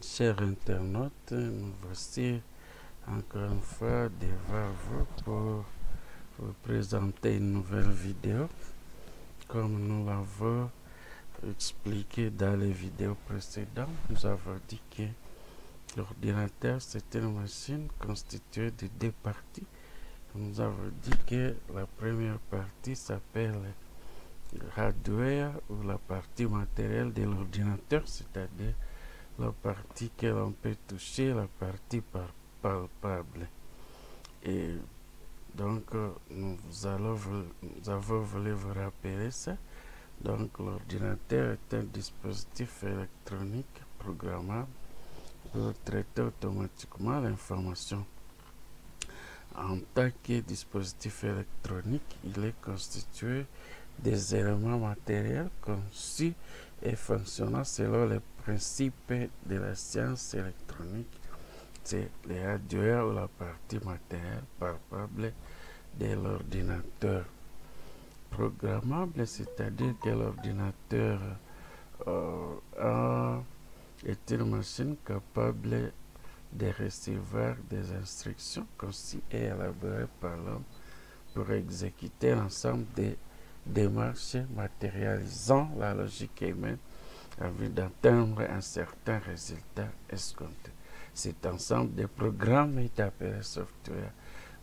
Chers internautes, nous voici encore une fois devant vous pour vous présenter une nouvelle vidéo. Comme nous l'avons expliqué dans les vidéos précédentes, nous avons dit que l'ordinateur c'est une machine constituée de deux parties. Nous avons dit que la première partie s'appelle hardware ou la partie matérielle de l'ordinateur, c'est-à-dire la partie que l'on peut toucher, la partie palpable. Et donc, nous avons voulu vous rappeler ça. Donc, l'ordinateur est un dispositif électronique programmable pour traiter automatiquement l'information. En tant que dispositif électronique, il est constitué des éléments matériels conçus et fonctionnant selon les principes de la science électronique. C'est les hardware ou la partie matérielle palpable de l'ordinateur. Programmable, c'est-à-dire que l'ordinateur est une machine capable de recevoir des instructions conçues et élaborées par l'homme pour exécuter l'ensemble des démarches matérialisant la logique humaine en vue d'atteindre un certain résultat escompté. Cet ensemble de programmes est appelé software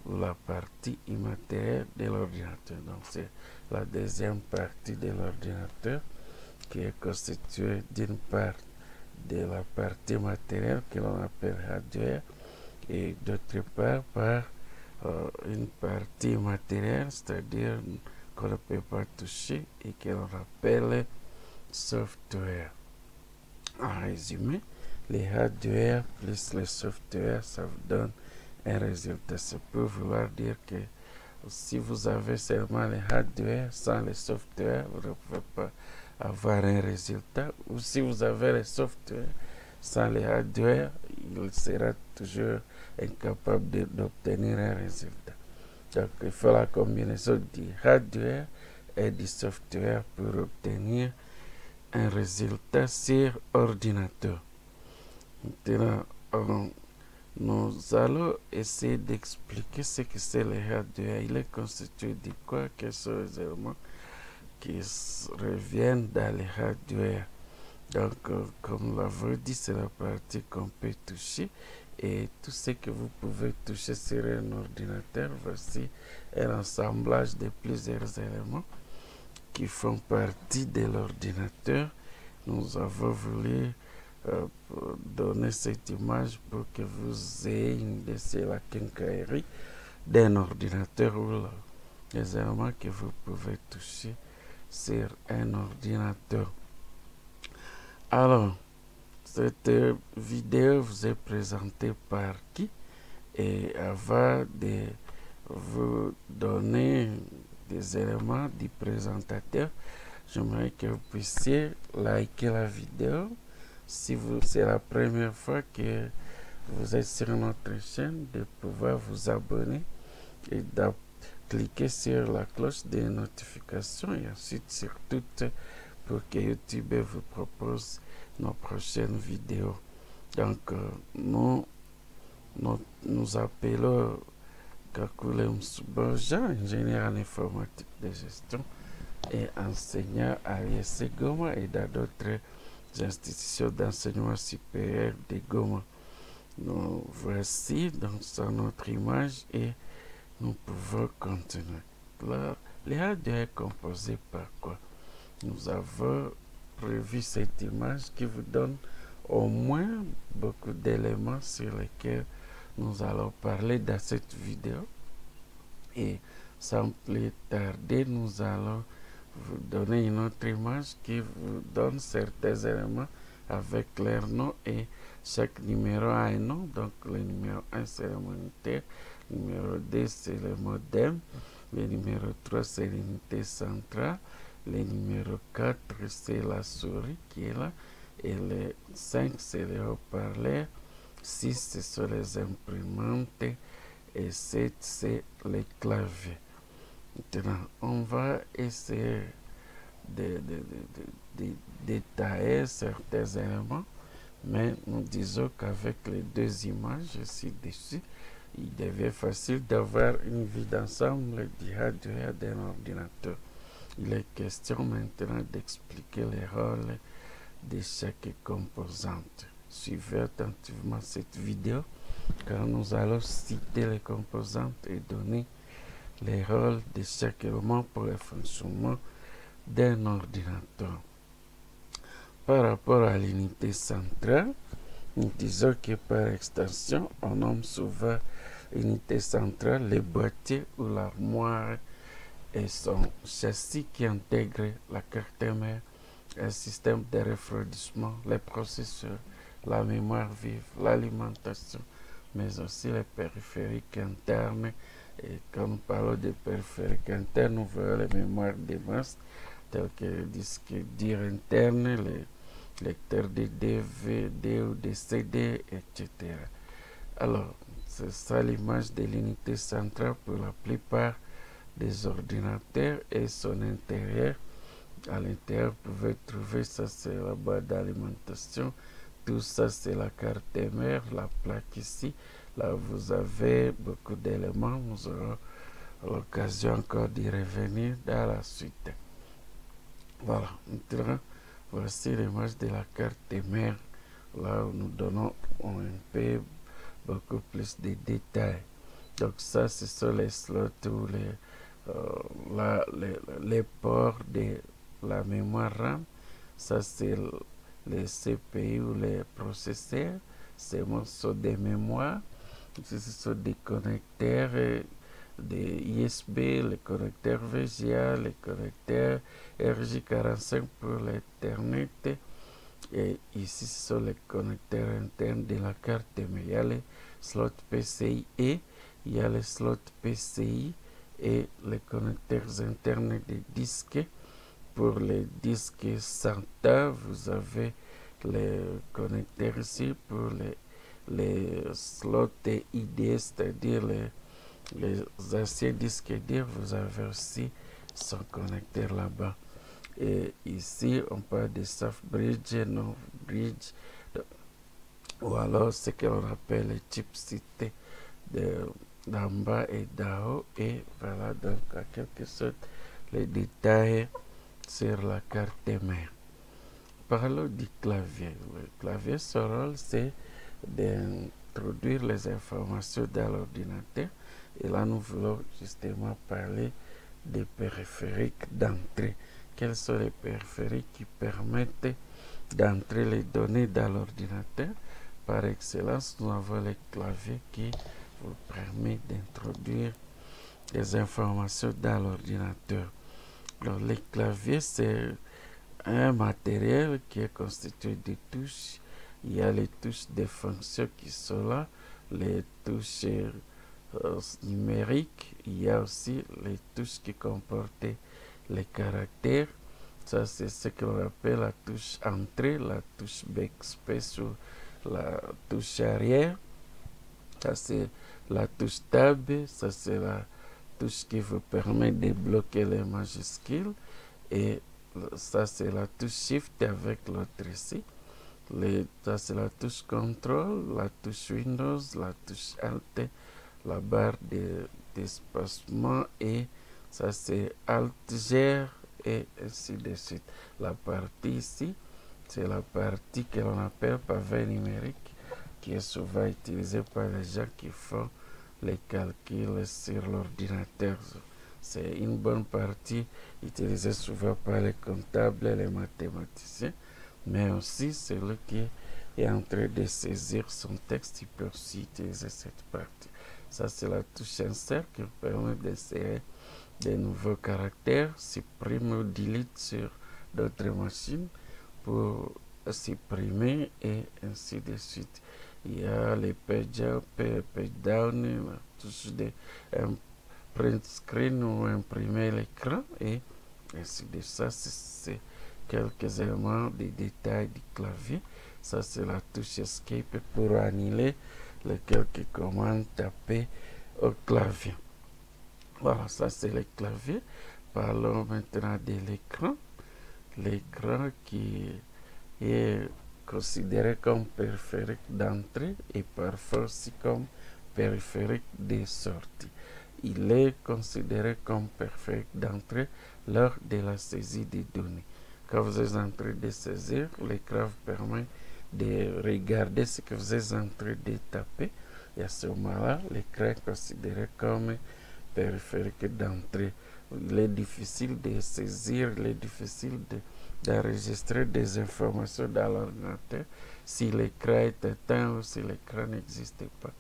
ou la partie immatérielle de l'ordinateur. Donc c'est la deuxième partie de l'ordinateur qui est constituée d'une part de la partie matérielle que l'on appelle hardware et d'autre part par une partie matérielle, c'est-à-dire qu'on ne peut pas toucher et que l'on appelle software. En résumé, les hardware plus les software, ça vous donne un résultat. Ça peut vouloir dire que si vous avez seulement les hardware sans les software, vous ne pouvez pas avoir un résultat. Ou si vous avez les software sans les hardware, il sera toujours incapable d'obtenir un résultat. Donc, il faut la combinaison du hardware et du software pour obtenir un résultat sur ordinateur. Maintenant, nous allons essayer d'expliquer ce que c'est le hardware. Il est constitué de quoi? Quels sont les éléments qui reviennent dans le hardware? Donc, comme l'avons dit, c'est la partie qu'on peut toucher. Et tout ce que vous pouvez toucher sur un ordinateur, voici un assemblage de plusieurs éléments qui font partie de l'ordinateur. Nous avons voulu donner cette image pour que vous ayez une idée de la quincaillerie d'un ordinateur ou les éléments que vous pouvez toucher sur un ordinateur. Alors, cette vidéo vous est présentée par qui? Et avant de vous donner des éléments du présentateur, j'aimerais que vous puissiez liker la vidéo. Si c'est la première fois que vous êtes sur notre chaîne, de pouvoir vous abonner et de cliquer sur la cloche de notification et ensuite sur toutes pour que YouTube vous propose nos prochaines vidéos. Donc, nous appelons Kakule Msuboja, ingénieur en informatique de gestion et enseignant à l'ISC Goma et dans d'autres institutions d'enseignement supérieur de Goma. Nous voici donc sur notre image et nous pouvons continuer. Là, le hardware est composé par quoi? Nous avons prévu cette image qui vous donne au moins beaucoup d'éléments sur lesquels nous allons parler dans cette vidéo. Et sans plus tarder, nous allons vous donner une autre image qui vous donne certains éléments avec leur nom et chaque numéro a un nom. Donc le numéro 1 c'est le moniteur, le numéro 2 c'est le modem, le numéro 3 c'est l'unité centrale, le numéro 4 c'est la souris qui est là et le 5 c'est le haut-parleur, 6 ce sont les imprimantes et 7 c'est les claviers. Maintenant, on va essayer de détailler certains éléments Mais nous disons qu'avec les deux images ci-dessus, il devient facile d'avoir une vue d'ensemble du hardware d'un ordinateur. Il est question maintenant d'expliquer les rôles de chaque composante. Suivez attentivement cette vidéo car nous allons citer les composantes et donner les rôles de chaque élément pour le fonctionnement d'un ordinateur. Par rapport à l'unité centrale, nous disons que par extension, on nomme souvent unité centrale les boîtiers ou l'armoire et son châssis qui intègre la carte mère, un système de refroidissement, les processeurs, la mémoire vive, l'alimentation, mais aussi les périphériques internes. Et quand nous parlons de périphériques internes, nous verrons les mémoires de masse telles que le disque dur interne, les lecteurs de DVD ou de CD, etc. Alors, c'est ça l'image de l'unité centrale pour la plupart des ordinateurs et son intérieur. À l'intérieur, vous pouvez trouver ça, c'est la boîte d'alimentation. Tout ça, c'est la carte mère, la plaque ici. Là, vous avez beaucoup d'éléments. Nous aurons l'occasion encore d'y revenir dans la suite. Voilà, maintenant, voici l'image de la carte mère. Là où nous donnons un peu beaucoup plus de détails. Donc ça, ce sont les slots ou les ports de la mémoire RAM. Ça, c'est les CPU ou les processeurs. Ces morceaux de mémoire. Ce sont des connecteurs des USB, les connecteurs VGA, les connecteurs RJ45 pour l'Ethernet. Et ici, ce sont les connecteurs internes de la carte. Mais il y a les slots PCI et il y a les slots PCI et les connecteurs internes des disques. Pour les disques SATA, vous avez les connecteurs ici. Pour les slots IDE, c'est-à-dire les anciens disques durs, vous avez aussi son connecteur là-bas. Et ici, on parle de soft bridge, no bridge, ou alors ce que l'on appelle les chips cités d'en bas et d'en haut. Et voilà donc en quelque sorte les détails sur la carte mère. Parlons du clavier. Le clavier, son rôle, c'est d'introduire les informations dans l'ordinateur. Et là, nous voulons justement parler des périphériques d'entrée. Quels sont les périphériques qui permettent d'entrer les données dans l'ordinateur? Par excellence, nous avons les claviers qui vous permettent d'introduire des informations dans l'ordinateur. Alors, les claviers, c'est un matériel qui est constitué de touches. Il y a les touches des fonctions qui sont là, les touches numériques. Il y a aussi les touches qui comportent les caractères. Ça, c'est ce que l'on appelle la touche entrée, la touche backspace ou la touche arrière. Ça, c'est la touche tab. Ça, c'est la touche qui vous permet de bloquer les majuscules. Et ça, c'est la touche shift avec l'autre ici. Ça, c'est la touche contrôle, la touche Windows, la touche alt, la barre d'espacement et ça, c'est alt gère et ainsi de suite. La partie ici, c'est la partie que l'on appelle pavé numérique, qui est souvent utilisée par les gens qui font les calculs sur l'ordinateur. C'est une bonne partie utilisée souvent par les comptables et les mathématiciens, mais aussi celui qui est en train de saisir son texte, il peut aussi utiliser cette partie. Ça, c'est la touche insert qui permet d'insérer de nouveaux caractères, supprime ou delete sur d'autres machines pour supprimer et ainsi de suite. Il y a les page up, page down, la touche de print screen ou imprimer l'écran et ainsi de suite. Ça, c'est quelques éléments des détails du clavier. Ça, c'est la touche escape pour annuler les quelques commandes tapées au clavier. Voilà, ça c'est le clavier. Parlons maintenant de l'écran. L'écran qui est considéré comme périphérique d'entrée et parfois aussi comme périphérique de sortie. Il est considéré comme périphérique d'entrée lors de la saisie des données. Quand vous êtes en train de saisir, l'écran vous permet de regarder ce que vous êtes en train de taper. Et à ce moment-là, l'écran est considéré comme périphérique d'entrée. Il est difficile de saisir, il est difficile d'enregistrer des informations dans l'ordinateur si l'écran est éteint ou si l'écran n'existe pas.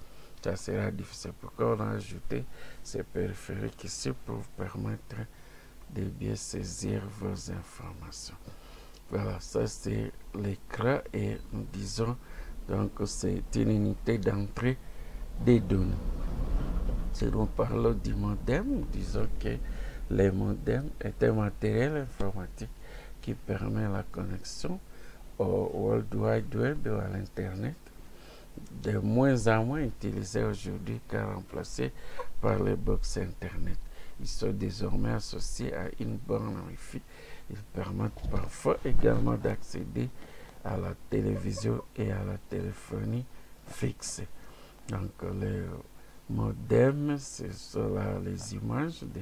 Ça sera difficile. Pourquoi on a ajouté ces périphériques ici pour vous permettre de bien saisir vos informations. Voilà, ça c'est l'écran et nous disons donc c'est une unité d'entrée des données. Si nous parlons du modem, nous disons que les modems est un matériel informatique qui permet la connexion au World Wide Web ou à l'Internet, de moins en moins utilisés aujourd'hui car remplacés par les box Internet. Ils sont désormais associés à une borne Wi-Fi. Ils permettent parfois également d'accéder à la télévision et à la téléphonie fixe. Donc les modems, ce sont là les images de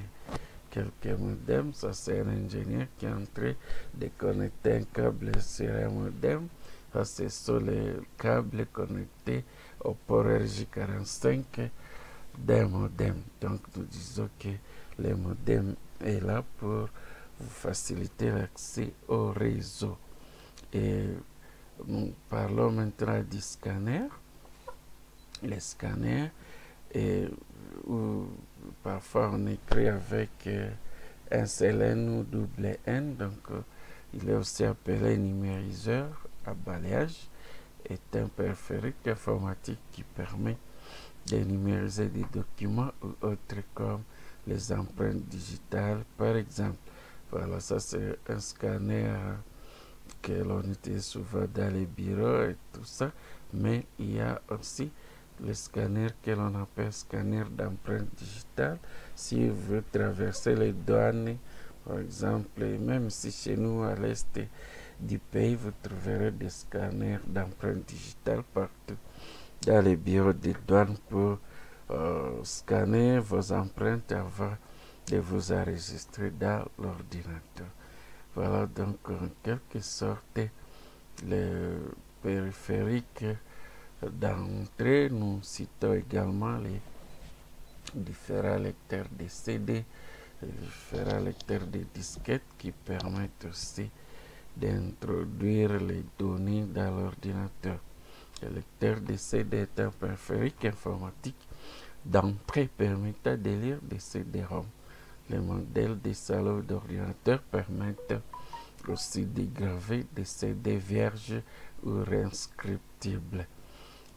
quelques modems. Ça c'est un ingénieur qui est en train de connecter un câble sur un modem. Ça ce sont les câbles connectés au port RJ45 d'un modem. Donc nous disons que le modem est là pour vous faciliter l'accès au réseau. Et nous parlons maintenant du scanner. Les scanners, où parfois on écrit avec un seul N ou double N, donc il est aussi appelé numériseur à balayage, est un périphérique informatique qui permet de numériser des documents ou autres comme les empreintes digitales par exemple. Voilà, ça c'est un scanner que l'on utilise souvent dans les bureaux et tout ça, mais il y a aussi le scanner que l'on appelle scanner d'empreintes digitales. Si vous voulez traverser les douanes, par exemple, même si chez nous à l'est du pays, vous trouverez des scanners d'empreintes digitales partout dans les bureaux des douanes pour scanner vos empreintes avant de vous enregistrer dans l'ordinateur. Voilà donc en quelque sorte le périphérique d'entrée. Nous citons également les différents lecteurs de CD, les différents lecteurs de disquettes qui permettent aussi d'introduire les données dans l'ordinateur. Le lecteur de CD est un périphérique informatique d'entrée permettant de lire des CD-ROM. Les modèles des salons d'ordinateur permettent aussi de graver des CD vierges ou réinscriptibles.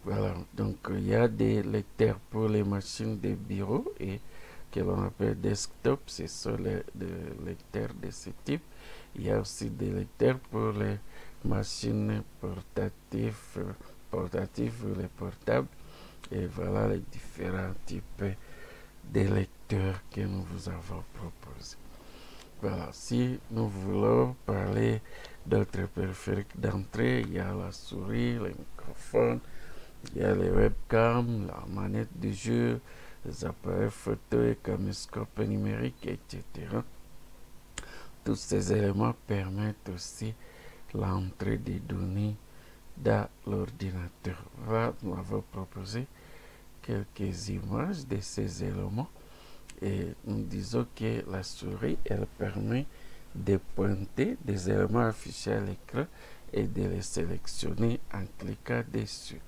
Voilà, donc il y a des lecteurs pour les machines de bureau et que l'on appelle desktop, ce sont les lecteurs de ce type. Il y a aussi des lecteurs pour les machines portatives ou les portables. Et voilà les différents types de lecteurs que nous vous avons proposés. Voilà, si nous voulons parler d'autres périphériques d'entrée, il y a la souris, le microphone, il y a les webcams, la manette de jeu, les appareils photo et caméscopes numériques, etc. Tous ces éléments permettent aussi l'entrée des données dans l'ordinateur. Voilà, nous avons proposé quelques images de ces éléments et nous disons que la souris, elle permet de pointer des éléments affichés à l'écran et de les sélectionner en cliquant dessus.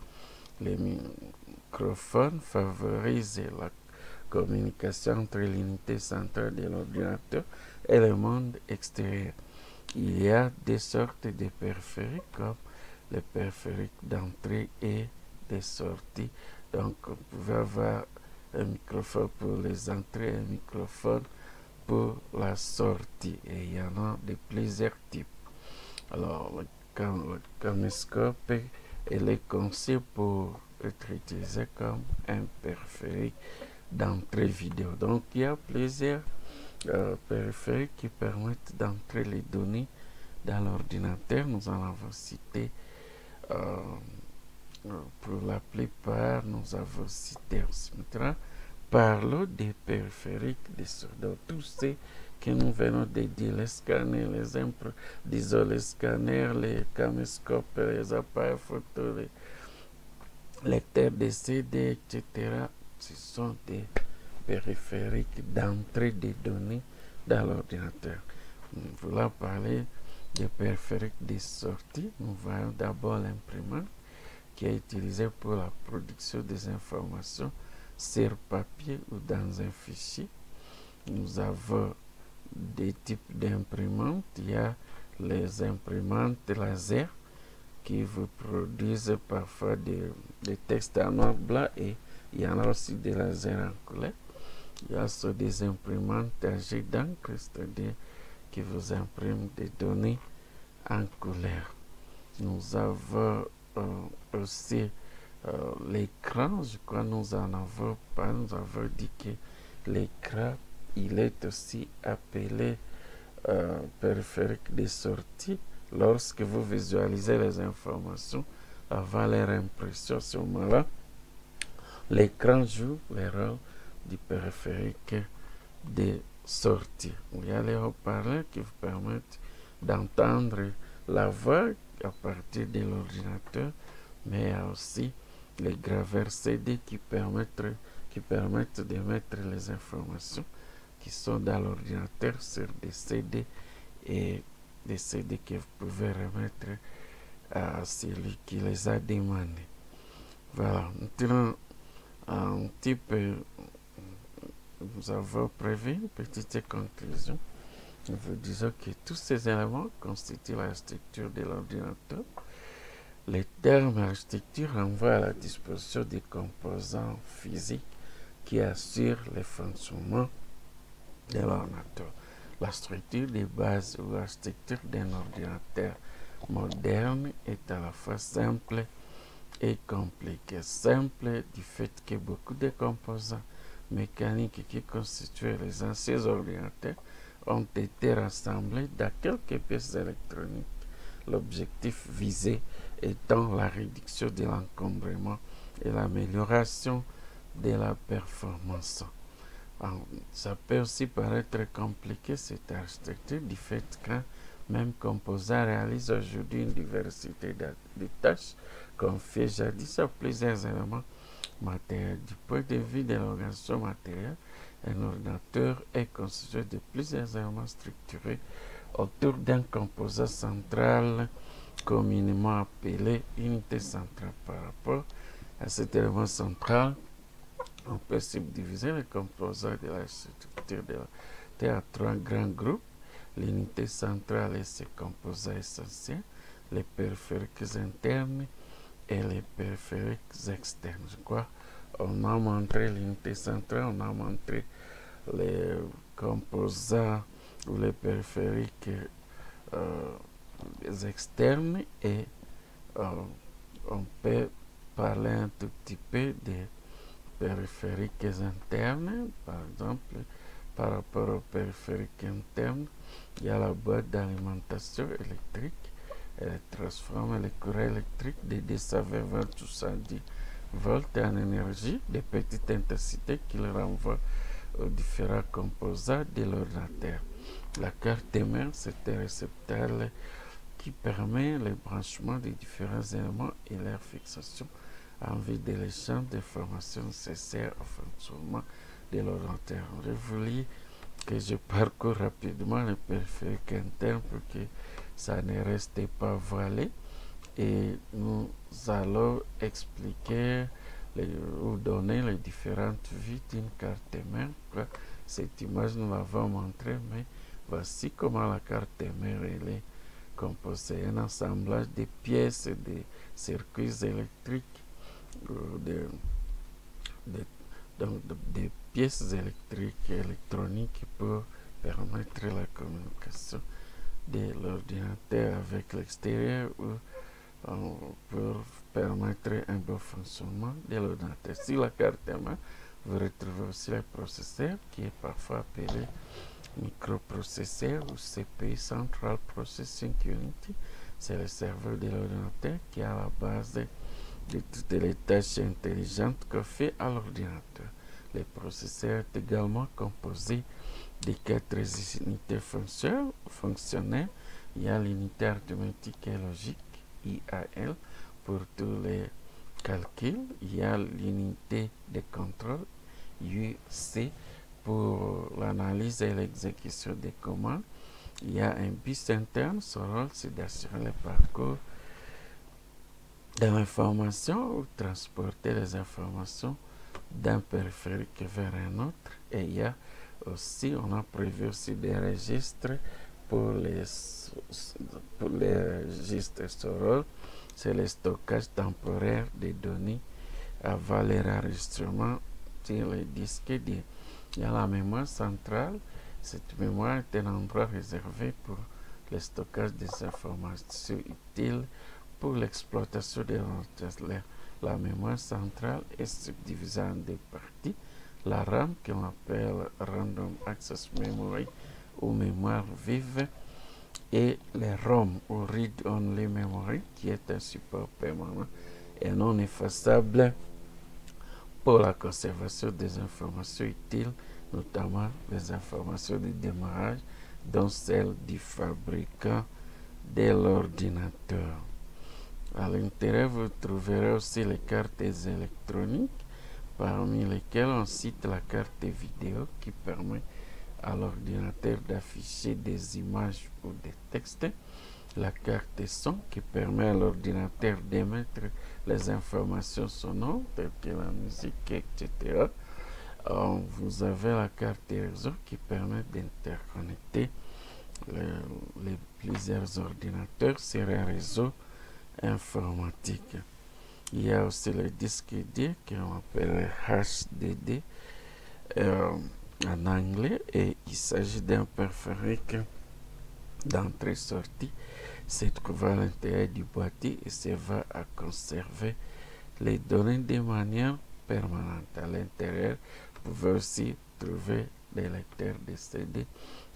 Les microphones favorisent la communication entre l'unité centrale de l'ordinateur et le monde extérieur. Il y a des sortes de périphériques comme les périphériques d'entrée et de sortie. Donc, vous pouvez avoir un microphone pour les entrées et un microphone pour la sortie. Et il y en a de plusieurs types. Alors, le caméscope, il est conçu pour être utilisé comme un périphérique d'entrée vidéo. Donc, il y a plusieurs périphériques qui permettent d'entrer les données dans l'ordinateur. Nous en avons cité euh, pour la plupart, nous avons cité aussi. Maintenant, parlons des périphériques des soldats. Tous ces que nous venons de dire, les scanners, les scanners, les caméscopes, les appareils photo, les lecteurs de CD, etc. Ce sont des périphériques d'entrée des données dans l'ordinateur. Nous voulons parler des périphériques de sortie. Nous voyons d'abord l'imprimante qui est utilisée pour la production des informations sur papier ou dans un fichier. Nous avons des types d'imprimantes. Il y a les imprimantes laser qui vous produisent parfois des textes en noir blanc, et il y en a aussi des lasers en couleur. Il y a aussi des imprimantes à jet d'encre, c'est-à-dire qui vous impriment des données en couleur. Nous avons aussi l'écran, je crois nous en avons pas, nous avons dit que l'écran, il est aussi appelé périphérique de sortie lorsque vous visualisez les informations avant leur impression. À ce moment-là, l'écran joue le rôle du périphérique de sortie. Il y a les haut-parleurs qui vous permettent d'entendre la voix à partir de l'ordinateur, mais il y a aussi les graveurs CD qui permettent de mettre les informations qui sont dans l'ordinateur sur des CD, et des CD que vous pouvez remettre à celui qui les a demandés. Voilà. Maintenant, un petit peu, nous avons prévu une petite conclusion. Nous vous disons que tous ces éléments constituent la structure de l'ordinateur. Les termes architecture renvoient à la disposition des composants physiques qui assurent le fonctionnement de l'ordinateur. La structure de base ou l'architecture d'un ordinateur moderne est à la fois simple et compliquée. Simple du fait que beaucoup de composants mécaniques qui constituaient les anciens ordinateurs ont été rassemblés dans quelques pièces électroniques. L'objectif visé étant la réduction de l'encombrement et l'amélioration de la performance. Ça peut aussi paraître compliqué, cette architecture, du fait qu'un même composant réalise aujourd'hui une diversité de tâches confiées jadis à plusieurs éléments matériels. Du point de vue de l'organisation matérielle, un ordinateur est constitué de plusieurs éléments structurés autour d'un composant central communément appelé unité centrale. Par rapport à cet élément central, on peut subdiviser les composants de la structure à trois grands groupes. L'unité centrale et ses composants essentiels, les périphériques internes et les périphériques externes. Je crois on a montré l'unité centrale, on a montré les composants ou les périphériques externes, et on peut parler un tout petit peu des périphériques internes. Par exemple, par rapport aux périphériques internes, il y a la boîte d'alimentation électrique. Elle transforme le courant électrique de 220 volts ou 110 volts en énergie de petite intensité qu'il renvoie aux différents composants de l'ordinateur. La carte mère, c'est un réceptacle qui permet le branchement des différents éléments et leur fixation en vue de l'échange d'informations nécessaires au fonctionnement de l'ordinateur. Je voulais que je parcours rapidement les périphériques internes pour que ça ne reste pas voilé, et nous allons expliquer ou donner les différentes vues d'une carte mère. Cette image nous l'avons montrée, mais voici comment la carte mère est composée. Un assemblage de pièces, de circuits électriques, des pièces électriques et électroniques pour permettre la communication de l'ordinateur avec l'extérieur, ou pour permettre un bon fonctionnement de l'ordinateur. Sur la carte mère, vous retrouvez aussi le processeur, qui est parfois appelé microprocesseur ou CPU, Central Processing Unit. c'est le cerveau de l'ordinateur qui est à la base de toutes les tâches intelligentes que fait à l'ordinateur. Le processeur est également composé de 4 unités fonctionnelles. Il y a l'unité arithmétique et logique, IAL, pour tous les calculs. Il y a l'unité de contrôle, UC, pour l'analyse et l'exécution des commandes. Il y a un bus interne, son rôle c'est d'assurer le parcours de l'information ou transporter les informations d'un périphérique vers un autre. Et il y a aussi, on a prévu aussi des registres pour les registres. Son rôle, c'est le stockage temporaire des données avant leur enregistrement sur les disques durs. Il y a la mémoire centrale. Cette mémoire est un endroit réservé pour le stockage des informations utiles pour l'exploitation de l'ordinateur. La mémoire centrale est subdivisée en deux parties. La RAM, qu'on appelle Random Access Memory ou mémoire vive, et le ROM ou Read Only Memory, qui est un support permanent et non effaçable pour la conservation des informations utiles, notamment les informations de démarrage, dont celles du fabricant de l'ordinateur. À l'intérieur, vous trouverez aussi les cartes électroniques, parmi lesquelles on cite la carte vidéo qui permet à l'ordinateur d'afficher des images ou des textes, la carte son qui permet à l'ordinateur d'émettre les informations sonores telles que la musique, etc. Vous avez la carte réseau qui permet d'interconnecter les plusieurs ordinateurs sur un réseau informatique. Il y a aussi le disque dur qu'on appelle HDD en anglais, et il s'agit d'un périphérique d'entrée-sortie se trouve à l'intérieur du boîtier et servant à conserver les données de manière permanente. À l'intérieur, vous pouvez aussi trouver des lecteurs de CD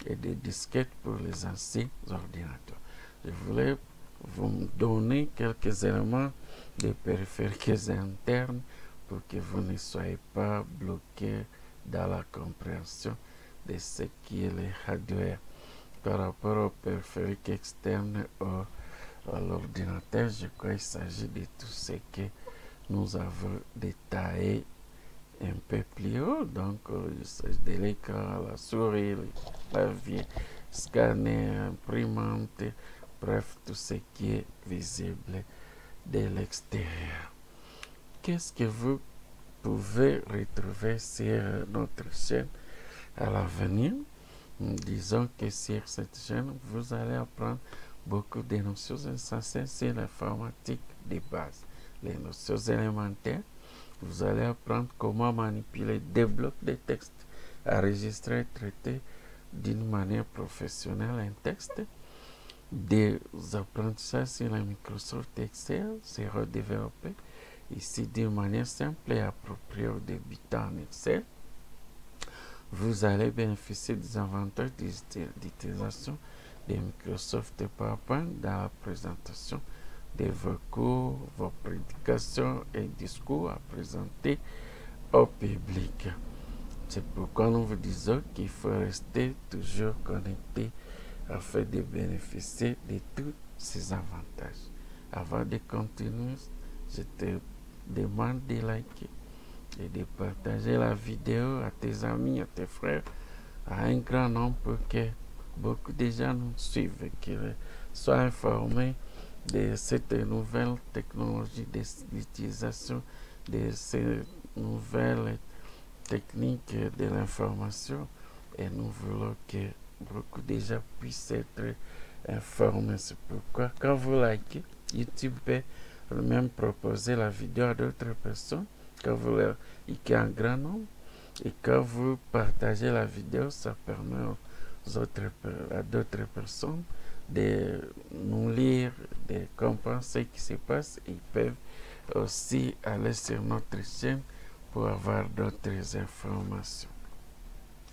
et des disquettes pour les anciens ordinateurs. Je voulais vous donner quelques éléments de périphériques internes pour que vous ne soyez pas bloqués dans la compréhension de ce qui est le hardware. Par rapport au périphérique externe à l'ordinateur, je crois qu'il s'agit de tout ce que nous avons détaillé un peu plus haut. Donc, il s'agit de l'écran, la souris, le clavier, scanner, imprimante, bref, tout ce qui est visible de l'extérieur. Qu'est-ce que vous pouvez retrouver sur notre chaîne à l'avenir? Disons que sur cette chaîne, vous allez apprendre beaucoup de notions essentielles sur l'informatique de base. Les notions élémentaires, vous allez apprendre comment manipuler des blocs de texte, enregistrer et traiter d'une manière professionnelle un texte. Des apprentissages sur la Microsoft Excel sera développé ici d'une manière simple et appropriée aux débutants en Excel. Vous allez bénéficier des avantages d'utilisation de Microsoft PowerPoint dans la présentation de vos cours, vos prédications et discours à présenter au public. C'est pourquoi nous vous disons qu'il faut rester toujours connecté afin de bénéficier de tous ces avantages. Avant de continuer, je te demande de liker et de partager la vidéo à tes amis, à tes frères, à un grand nombre pour que beaucoup de gens nous suivent et qu'ils soient informés de cette nouvelle technologie, de l'utilisation de ces nouvelles techniques de l'information. Et nous voulons que beaucoup de gens puissent être informés. C'est pourquoi quand vous likez, YouTube peut même proposer la vidéo à d'autres personnes. Quand vous likez en grand nombre et quand vous partagez la vidéo, ça permet à d'autres personnes de nous lire, de comprendre ce qui se passe. Ils peuvent aussi aller sur notre chaîne pour avoir d'autres informations.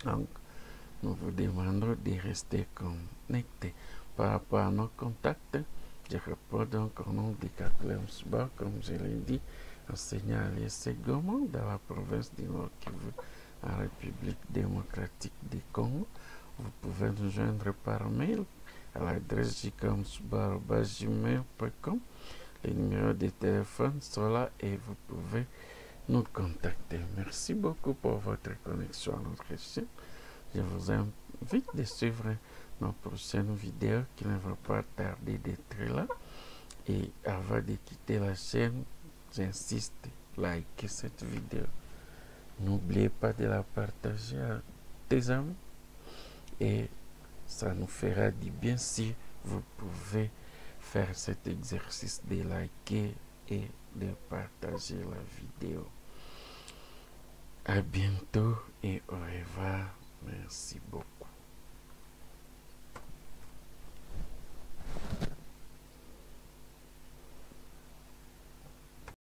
Donc, nous vous demandons de rester connectés. Par rapport à nos contacts, Je réponds donc au nom de Kakule Msuba, comme je l'ai dit, enseignant à l'ESC Goma dans la province du Nord Kivu, en République démocratique du Congo. Vous pouvez nous joindre par mail à l'adresse jkamsuba@gmail.com. Les numéros de téléphone sont là et vous pouvez nous contacter. Merci beaucoup pour votre connexion à notre chaîne. Je vous invite de suivre nos prochaines vidéos qui ne vont pas tarder d'être là. Et avant de quitter la chaîne, j'insiste, likez cette vidéo. N'oubliez pas de la partager à tes amis et ça nous fera du bien si vous pouvez faire cet exercice de liker et de partager la vidéo. À bientôt et au revoir. Merci beaucoup.